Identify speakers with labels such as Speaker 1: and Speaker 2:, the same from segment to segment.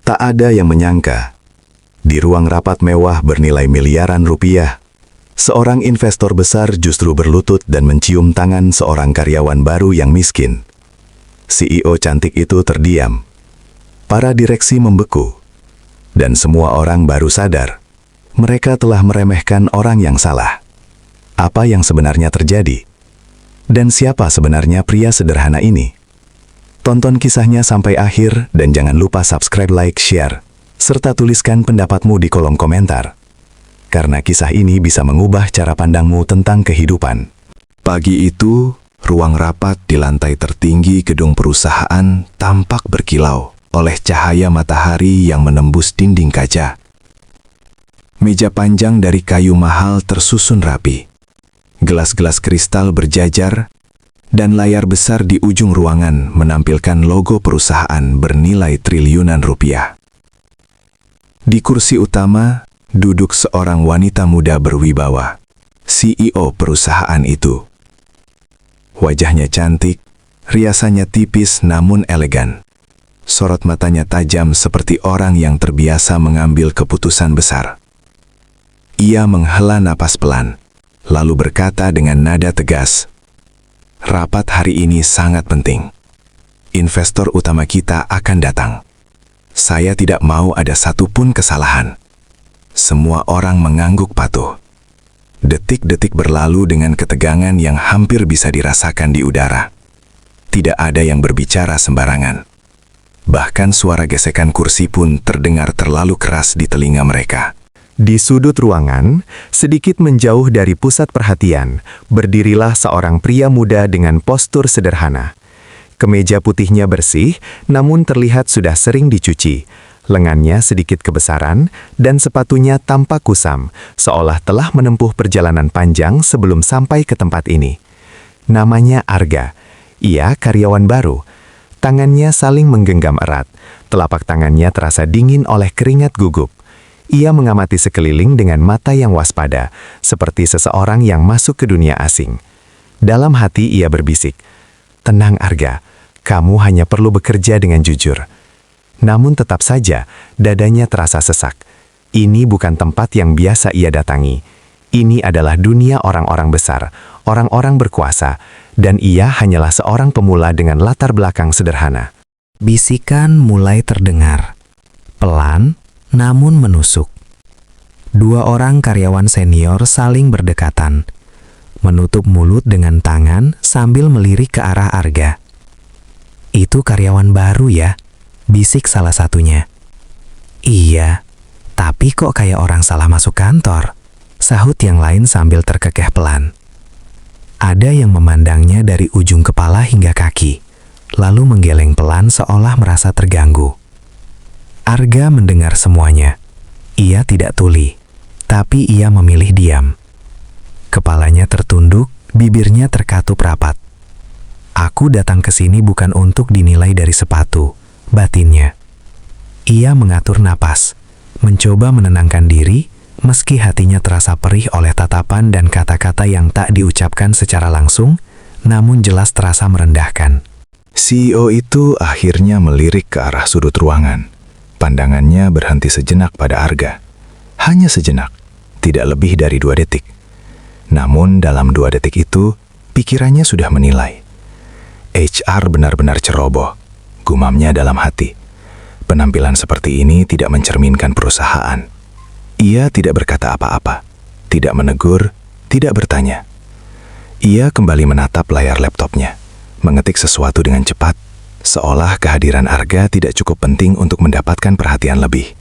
Speaker 1: Tak ada yang menyangka, di ruang rapat mewah bernilai miliaran rupiah, seorang investor besar justru berlutut dan mencium tangan seorang karyawan baru yang miskin. CEO cantik itu terdiam. Para direksi membeku. Dan semua orang baru sadar, mereka telah meremehkan orang yang salah. Apa yang sebenarnya terjadi? Dan siapa sebenarnya pria sederhana ini? Tonton kisahnya sampai akhir dan jangan lupa subscribe, like, share, serta tuliskan pendapatmu di kolom komentar. Karena kisah ini bisa mengubah cara pandangmu tentang kehidupan.
Speaker 2: Pagi itu, ruang rapat di lantai tertinggi gedung perusahaan tampak berkilau oleh cahaya matahari yang menembus dinding kaca. Meja panjang dari kayu mahal tersusun rapi. Gelas-gelas kristal berjajar, dan layar besar di ujung ruangan menampilkan logo perusahaan bernilai triliunan rupiah. Di kursi utama, duduk seorang wanita muda berwibawa, CEO perusahaan itu. Wajahnya cantik, riasannya tipis namun elegan. Sorot matanya tajam seperti orang yang terbiasa mengambil keputusan besar. Ia menghela napas pelan, lalu berkata dengan nada tegas, "Rapat hari ini sangat penting. Investor utama kita akan datang. Saya tidak mau ada satupun kesalahan." Semua orang mengangguk patuh. Detik-detik berlalu dengan ketegangan yang hampir bisa dirasakan di udara. Tidak ada yang berbicara sembarangan. Bahkan suara gesekan kursi pun terdengar terlalu keras di telinga mereka.
Speaker 3: Di sudut ruangan, sedikit menjauh dari pusat perhatian, berdirilah seorang pria muda dengan postur sederhana. Kemeja putihnya bersih, namun terlihat sudah sering dicuci. Lengannya sedikit kebesaran, dan sepatunya tampak kusam, seolah telah menempuh perjalanan panjang sebelum sampai ke tempat ini. Namanya Arga. Ia karyawan baru. Tangannya saling menggenggam erat. Telapak tangannya terasa dingin oleh keringat gugup. Ia mengamati sekeliling dengan mata yang waspada, seperti seseorang yang masuk ke dunia asing. Dalam hati ia berbisik, "Tenang Arga, kamu hanya perlu bekerja dengan jujur." Namun tetap saja, dadanya terasa sesak. Ini bukan tempat yang biasa ia datangi. Ini adalah dunia orang-orang besar, orang-orang berkuasa, dan ia hanyalah seorang pemula dengan latar belakang sederhana.
Speaker 4: Bisikan mulai terdengar, pelan namun menusuk. Dua orang karyawan senior saling berdekatan, menutup mulut dengan tangan sambil melirik ke arah Arga. "Itu karyawan baru ya?" bisik salah satunya. "Iya, tapi kok kayak orang salah masuk kantor?" sahut yang lain sambil terkekeh pelan. Ada yang memandangnya dari ujung kepala hingga kaki, lalu menggeleng pelan seolah merasa terganggu. Arga mendengar semuanya. Ia tidak tuli, tapi ia memilih diam. Kepalanya tertunduk, bibirnya terkatup rapat. "Aku datang ke sini bukan untuk dinilai dari sepatu," batinnya. Ia mengatur napas, mencoba menenangkan diri, meski hatinya terasa perih oleh tatapan dan kata-kata yang tak diucapkan secara langsung, namun jelas terasa merendahkan.
Speaker 2: CEO itu akhirnya melirik ke arah sudut ruangan. Pandangannya berhenti sejenak pada Arga. Hanya sejenak, tidak lebih dari 2 detik. Namun dalam 2 detik itu, pikirannya sudah menilai. HR benar-benar ceroboh, gumamnya dalam hati. Penampilan seperti ini tidak mencerminkan perusahaan. Ia tidak berkata apa-apa, tidak menegur, tidak bertanya. Ia kembali menatap layar laptopnya, mengetik sesuatu dengan cepat, seolah kehadiran Arga tidak cukup penting untuk mendapatkan perhatian lebih.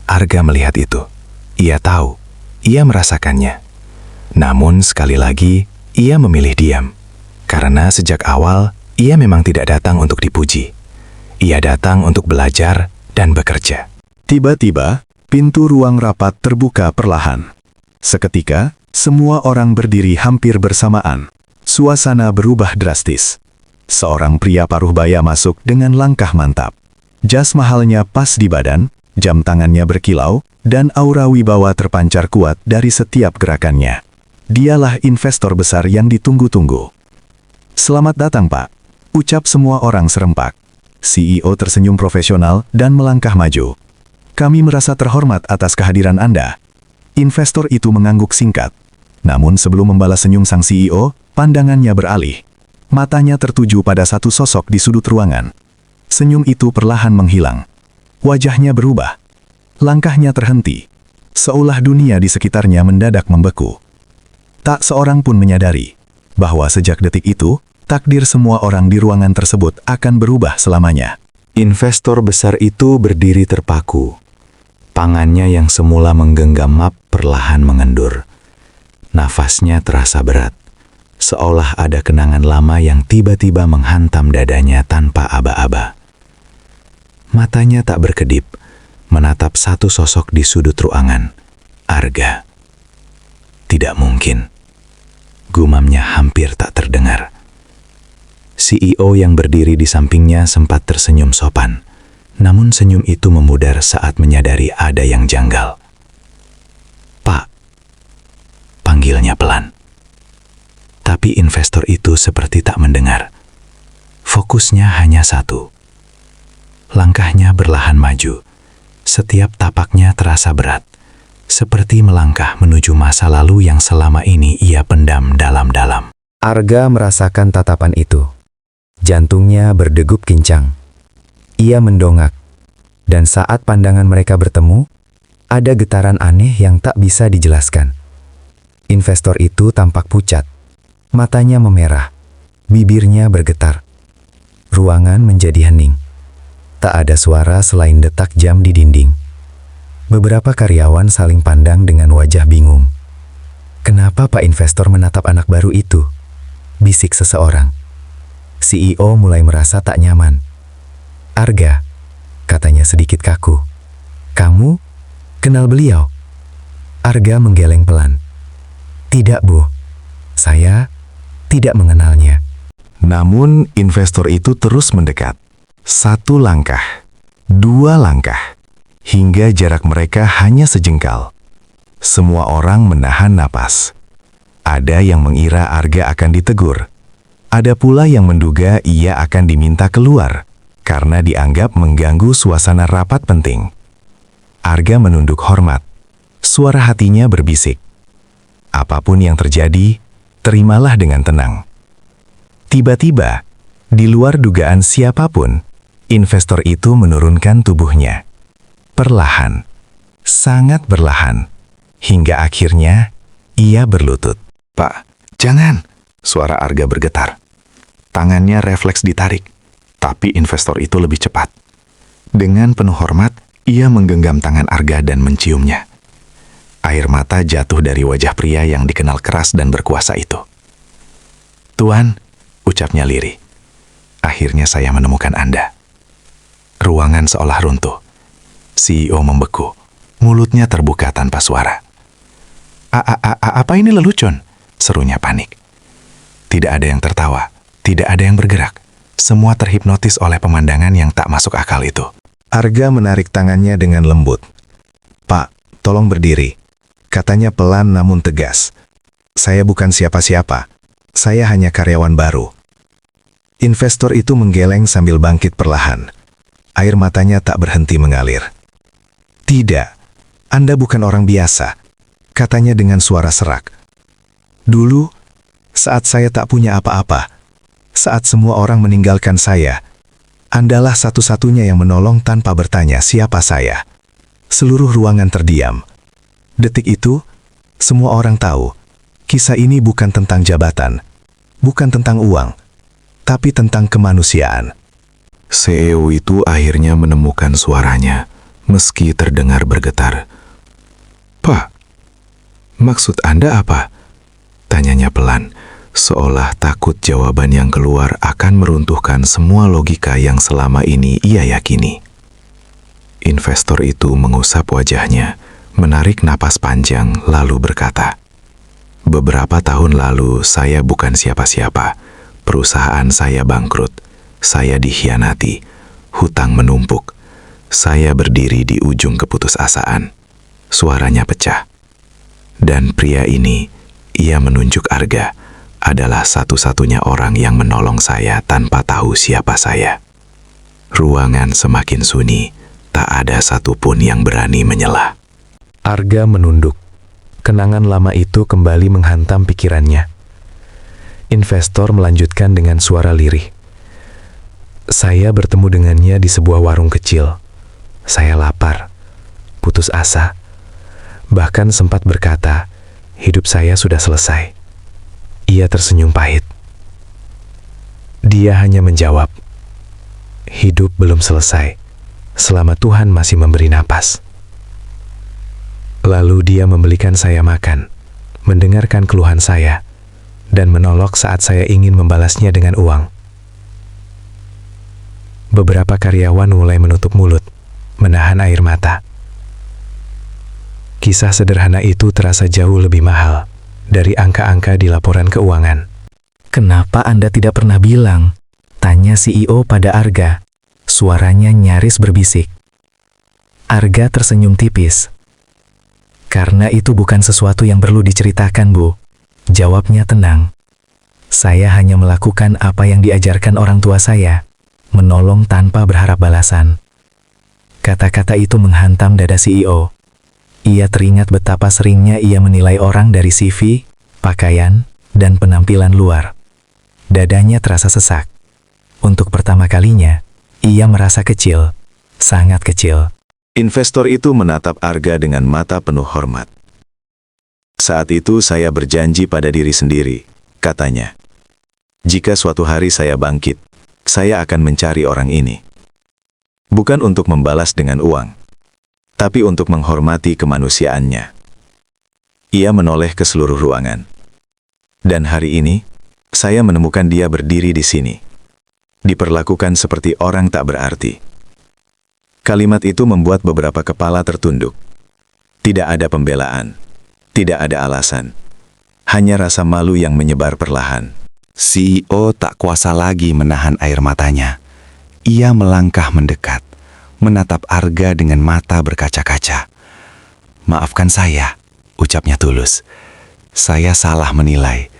Speaker 2: Arga melihat itu. Ia tahu, ia merasakannya. Namun sekali lagi, ia memilih diam. Karena sejak awal, ia memang tidak datang untuk dipuji. Ia datang untuk belajar dan bekerja.
Speaker 1: Tiba-tiba, pintu ruang rapat terbuka perlahan. Seketika, semua orang berdiri hampir bersamaan. Suasana berubah drastis. Seorang pria paruh baya masuk dengan langkah mantap. Jas mahalnya pas di badan, jam tangannya berkilau, dan aura wibawa terpancar kuat dari setiap gerakannya. Dialah investor besar yang ditunggu-tunggu. "Selamat datang, Pak," ucap semua orang serempak. CEO tersenyum profesional dan melangkah maju. Kami merasa terhormat atas kehadiran Anda. Investor itu mengangguk singkat. Namun sebelum membalas senyum sang CEO, pandangannya beralih. Matanya tertuju pada satu sosok di sudut ruangan. Senyum itu perlahan menghilang. Wajahnya berubah. Langkahnya terhenti. Seolah dunia di sekitarnya mendadak membeku. Tak seorang pun menyadari bahwa sejak detik itu, takdir semua orang di ruangan tersebut akan berubah selamanya.
Speaker 2: Investor besar itu berdiri terpaku. Tangannya yang semula menggenggam map perlahan mengendur. Nafasnya terasa berat, seolah ada kenangan lama yang tiba-tiba menghantam dadanya tanpa aba-aba. Matanya tak berkedip, menatap satu sosok di sudut ruangan, Arga. Tidak mungkin. Gumamnya hampir tak terdengar. CEO yang berdiri di sampingnya sempat tersenyum sopan, namun senyum itu memudar saat menyadari ada yang janggal. "Pak," panggilnya pelan. Tapi investor itu seperti tak mendengar. Fokusnya hanya satu. Langkahnya berlahan maju. Setiap tapaknya terasa berat, seperti melangkah menuju masa lalu yang selama ini ia pendam dalam-dalam.
Speaker 3: Arga merasakan tatapan itu. Jantungnya berdegup kencang. Ia mendongak, dan saat pandangan mereka bertemu, ada getaran aneh yang tak bisa dijelaskan. Investor itu tampak pucat, matanya memerah, bibirnya bergetar. Ruangan menjadi hening. Tak ada suara selain detak jam di dinding. Beberapa karyawan saling pandang dengan wajah bingung. "Kenapa Pak Investor menatap anak baru itu?" bisik seseorang. CEO mulai merasa tak nyaman. "Arga," katanya sedikit kaku. "Kamu kenal beliau?" Arga menggeleng pelan. "Tidak, Bu. Saya tidak mengenalnya."
Speaker 1: Namun investor itu terus mendekat. 1 langkah, 2 langkah, hingga jarak mereka hanya sejengkal. Semua orang menahan napas. Ada yang mengira Arga akan ditegur. Ada pula yang menduga ia akan diminta keluar karena dianggap mengganggu suasana rapat penting. Arga menunduk hormat. Suara hatinya berbisik. Apapun yang terjadi, terimalah dengan tenang. Tiba-tiba, di luar dugaan siapapun, investor itu menurunkan tubuhnya. Perlahan, sangat perlahan, hingga akhirnya ia berlutut. "Pak, jangan!" Suara Arga bergetar. Tangannya refleks ditarik, tapi investor itu lebih cepat. Dengan penuh hormat, ia menggenggam tangan Arga dan menciumnya. Air mata jatuh dari wajah pria yang dikenal keras dan berkuasa itu. "Tuan," ucapnya lirih, "akhirnya saya menemukan Anda." Ruangan seolah runtuh. CEO membeku, mulutnya terbuka tanpa suara. Apa ini lelucon?" serunya panik. Tidak ada yang tertawa, tidak ada yang bergerak. Semua terhipnotis oleh pemandangan yang tak masuk akal itu. Arga menarik tangannya dengan lembut. "Pak, tolong berdiri," katanya pelan namun tegas. "Saya bukan siapa-siapa. Saya hanya karyawan baru." Investor itu menggeleng sambil bangkit perlahan. Air matanya tak berhenti mengalir. "Tidak, Anda bukan orang biasa," katanya dengan suara serak. "Dulu, saat saya tak punya apa-apa, saat semua orang meninggalkan saya, Andalah satu-satunya yang menolong tanpa bertanya siapa saya." Seluruh ruangan terdiam. Detik itu, semua orang tahu, kisah ini bukan tentang jabatan, bukan tentang uang, tapi tentang kemanusiaan. CEO itu akhirnya menemukan suaranya, meski terdengar bergetar. "Pak, maksud Anda apa?" tanyanya pelan, seolah takut jawaban yang keluar akan meruntuhkan semua logika yang selama ini ia yakini. Investor itu mengusap wajahnya, menarik napas panjang, lalu berkata, "Beberapa tahun lalu saya bukan siapa-siapa. Perusahaan saya bangkrut. Saya dikhianati. Hutang menumpuk. Saya berdiri di ujung keputusasaan." Suaranya pecah. Dan pria ini, ia menunjuk Arga, adalah satu-satunya orang yang menolong saya tanpa tahu siapa saya. Ruangan semakin sunyi, tak ada satupun yang berani menyela.
Speaker 3: Arga menunduk. Kenangan lama itu kembali menghantam pikirannya. Investor melanjutkan dengan suara lirih. Saya bertemu dengannya di sebuah warung kecil. Saya lapar, putus asa. Bahkan sempat berkata, hidup saya sudah selesai. Ia tersenyum pahit. Dia hanya menjawab, hidup belum selesai, selama Tuhan masih memberi napas. Lalu dia membelikan saya makan, mendengarkan keluhan saya, dan menolak saat saya ingin membalasnya dengan uang. Beberapa karyawan mulai menutup mulut, menahan air mata. Kisah sederhana itu terasa jauh lebih mahal dari angka-angka di laporan keuangan.
Speaker 4: Kenapa Anda tidak pernah bilang? Tanya CEO pada Arga. Suaranya nyaris berbisik. Arga tersenyum tipis. Karena itu bukan sesuatu yang perlu diceritakan, Bu. Jawabnya tenang. Saya hanya melakukan apa yang diajarkan orang tua saya, menolong tanpa berharap balasan. Kata-kata itu menghantam dada CEO. Ia teringat betapa seringnya ia menilai orang dari CV, pakaian, dan penampilan luar. Dadanya terasa sesak. Untuk pertama kalinya, ia merasa kecil, sangat kecil.
Speaker 1: Investor itu menatap Arga dengan mata penuh hormat. Saat itu saya berjanji pada diri sendiri, katanya. Jika suatu hari saya bangkit, saya akan mencari orang ini. Bukan untuk membalas dengan uang, tapi untuk menghormati kemanusiaannya. Ia menoleh ke seluruh ruangan. Dan hari ini, saya menemukan dia berdiri di sini. Diperlakukan seperti orang tak berarti. Kalimat itu membuat beberapa kepala tertunduk. Tidak ada pembelaan, tidak ada alasan. Hanya rasa malu yang menyebar perlahan.
Speaker 2: CEO tak kuasa lagi menahan air matanya. Ia melangkah mendekat, menatap Arga dengan mata berkaca-kaca. "Maafkan saya," ucapnya tulus. "Saya salah menilai.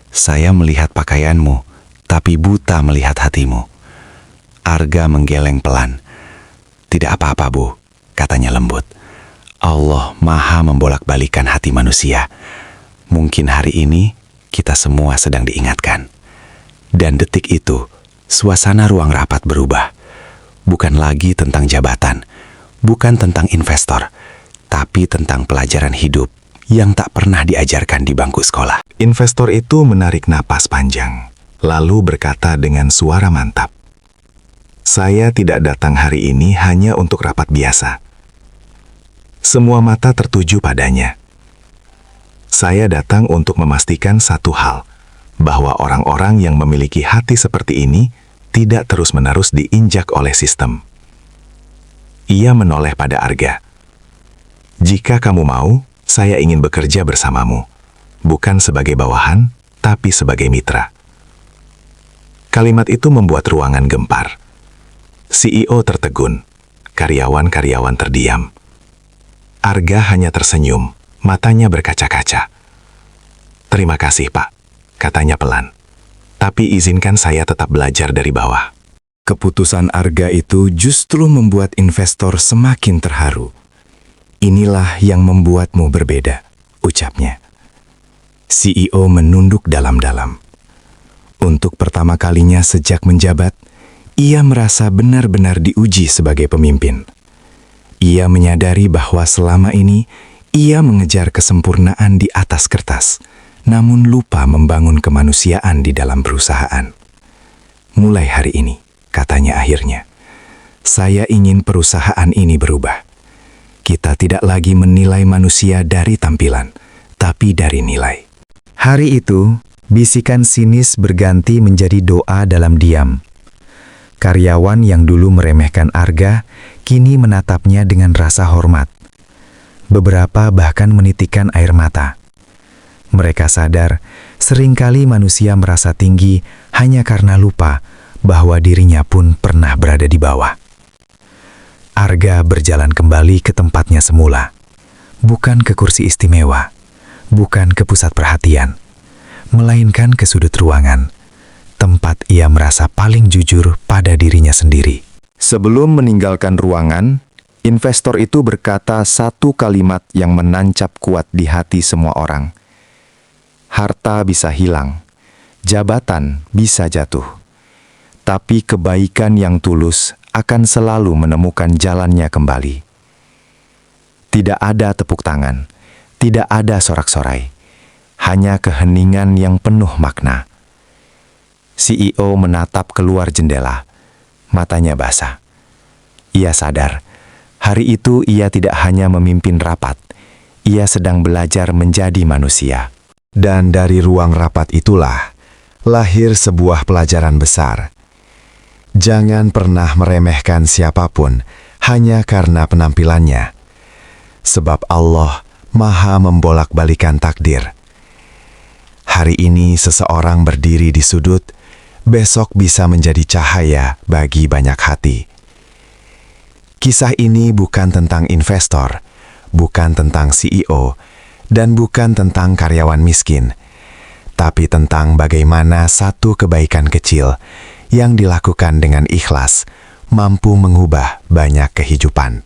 Speaker 2: Saya melihat pakaianmu, tapi buta melihat hatimu." Arga menggeleng pelan. "Tidak apa-apa, Bu," katanya lembut. "Allah Maha membolak-balikan hati manusia. Mungkin hari ini kita semua sedang diingatkan." Dan detik itu, suasana ruang rapat berubah. Bukan lagi tentang jabatan, bukan tentang investor, tapi tentang pelajaran hidup yang tak pernah diajarkan di bangku sekolah.
Speaker 1: Investor itu menarik napas panjang, lalu berkata dengan suara mantap. Saya tidak datang hari ini hanya untuk rapat biasa. Semua mata tertuju padanya. Saya datang untuk memastikan satu hal, bahwa orang-orang yang memiliki hati seperti ini tidak terus-menerus diinjak oleh sistem. Ia menoleh pada Arga. Jika kamu mau, saya ingin bekerja bersamamu, bukan sebagai bawahan, tapi sebagai mitra. Kalimat itu membuat ruangan gempar. CEO tertegun, karyawan-karyawan terdiam. Arga hanya tersenyum, matanya berkaca-kaca. "Terima kasih, Pak," katanya pelan. "Tapi izinkan saya tetap belajar dari bawah."
Speaker 2: Keputusan Arga itu justru membuat investor semakin terharu. "Inilah yang membuatmu berbeda," ucapnya. CEO menunduk dalam-dalam. Untuk pertama kalinya sejak menjabat, ia merasa benar-benar diuji sebagai pemimpin. Ia menyadari bahwa selama ini ia mengejar kesempurnaan di atas kertas, namun lupa membangun kemanusiaan di dalam perusahaan. "Mulai hari ini," katanya akhirnya, "saya ingin perusahaan ini berubah. Kita tidak lagi menilai manusia dari tampilan, tapi dari nilai."
Speaker 3: Hari itu, bisikan sinis berganti menjadi doa dalam diam. Karyawan yang dulu meremehkan Arga, kini menatapnya dengan rasa hormat. Beberapa bahkan menitikkan air mata. Mereka sadar, seringkali manusia merasa tinggi hanya karena lupa bahwa dirinya pun pernah berada di bawah. Arga berjalan kembali ke tempatnya semula. Bukan ke kursi istimewa, bukan ke pusat perhatian, melainkan ke sudut ruangan, tempat ia merasa paling jujur pada dirinya sendiri.
Speaker 2: Sebelum meninggalkan ruangan, investor itu berkata satu kalimat yang menancap kuat di hati semua orang. Harta bisa hilang, jabatan bisa jatuh, tapi kebaikan yang tulus akan selalu menemukan jalannya kembali. Tidak ada tepuk tangan, tidak ada sorak-sorai, hanya keheningan yang penuh makna. CEO menatap keluar jendela, matanya basah. Ia sadar, hari itu ia tidak hanya memimpin rapat, ia sedang belajar menjadi manusia.
Speaker 3: Dan dari ruang rapat itulah lahir sebuah pelajaran besar. Jangan pernah meremehkan siapapun hanya karena penampilannya. Sebab Allah Maha membolak-balikan takdir. Hari ini seseorang berdiri di sudut, besok bisa menjadi cahaya bagi banyak hati. Kisah ini bukan tentang investor, bukan tentang CEO, dan bukan tentang karyawan miskin, tapi tentang bagaimana satu kebaikan kecil yang dilakukan dengan ikhlas mampu mengubah banyak kehidupan.